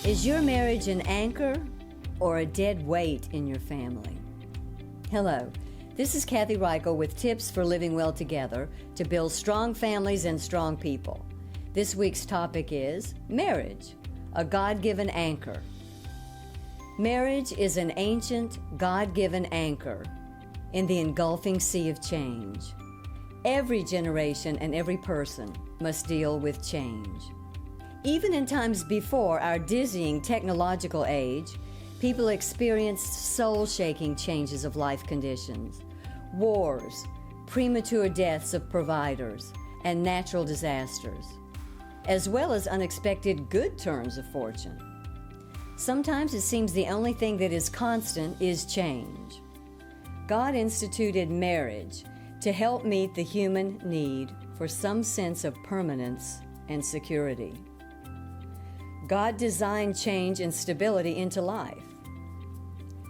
Is your marriage an anchor or a dead weight in your family? Hello, this is Cathy Reichel with tips for living well together to build strong families and strong people. This week's topic is marriage, a God-given anchor. Marriage is an ancient, God-given anchor in the engulfing sea of change. Every generation and every person must deal with change. Even in times before our dizzying technological age, people experienced soul-shaking changes of life conditions, wars, premature deaths of providers, and natural disasters, as well as unexpected good turns of fortune. Sometimes it seems the only thing that is constant is change. God instituted marriage to help meet the human need for some sense of permanence and security. God designed change and stability into life.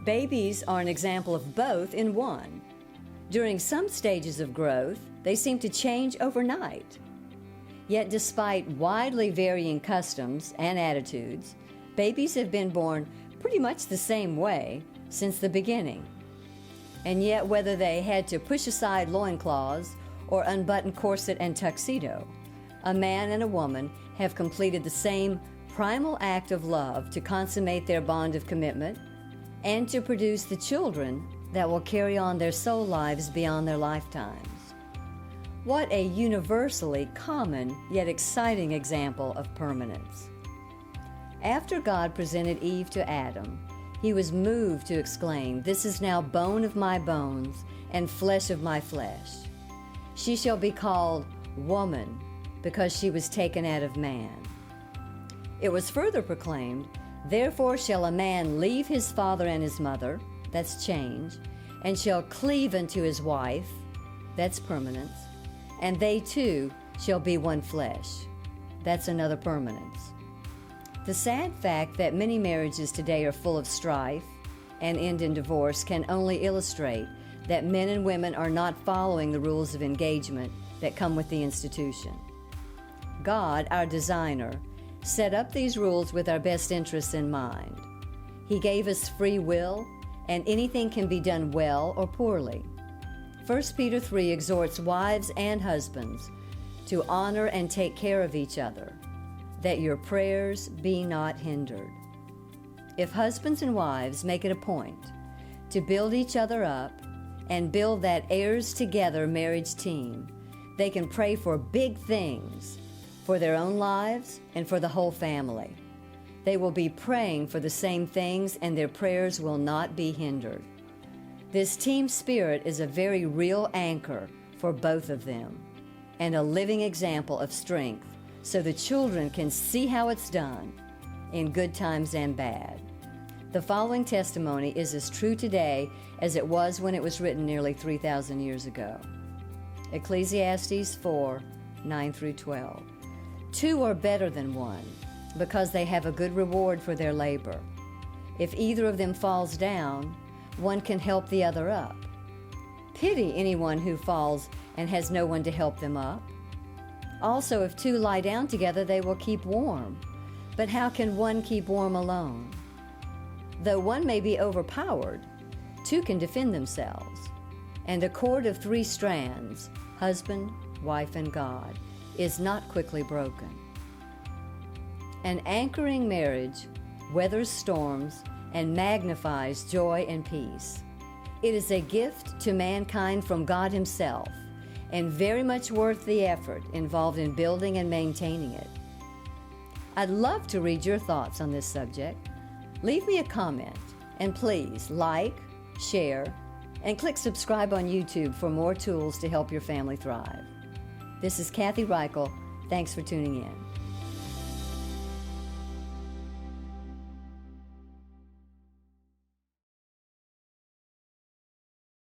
Babies are an example of both in one. During some stages of growth, they seem to change overnight. Yet despite widely varying customs and attitudes, babies have been born pretty much the same way since the beginning. And yet whether they had to push aside loincloths or unbutton corset and tuxedo, a man and a woman have completed the same primal act of love to consummate their bond of commitment and to produce the children that will carry on their soul lives beyond their lifetimes. What a universally common yet exciting example of permanence. After God presented Eve to Adam, he was moved to exclaim, "This is now bone of my bones and flesh of my flesh. She shall be called woman because she was taken out of man." It was further proclaimed, "Therefore shall a man leave his father and his mother," that's change, "and shall cleave unto his wife," that's permanence, "and they two shall be one flesh," that's another permanence. The sad fact that many marriages today are full of strife and end in divorce can only illustrate that men and women are not following the rules of engagement that come with the institution. God, our designer, set up these rules with our best interests in mind. He gave us free will, and anything can be done well or poorly. 1 Peter 3 exhorts wives and husbands to honor and take care of each other, that your prayers be not hindered. If husbands and wives make it a point to build each other up and build that heirs together marriage team, they can pray for big things for their own lives and for the whole family. They will be praying for the same things and their prayers will not be hindered. This team spirit is a very real anchor for both of them and a living example of strength so the children can see how it's done in good times and bad. The following testimony is as true today as it was when it was written nearly 3,000 years ago. Ecclesiastes 4, 9 through 12. Two are better than one, because they have a good reward for their labor. If either of them falls down, one can help the other up. Pity anyone who falls and has no one to help them up. Also, if two lie down together, they will keep warm. But how can one keep warm alone? Though one may be overpowered, two can defend themselves. And a cord of 3 strands, husband, wife, and God, is not quickly broken. An anchoring marriage weathers storms and magnifies joy and peace. It is a gift to mankind from God Himself and very much worth the effort involved in building and maintaining it. I'd love to read your thoughts on this subject. Leave me a comment and please like, share, and click subscribe on YouTube for more tools to help your family thrive. This is Cathy Reichel. Thanks for tuning in.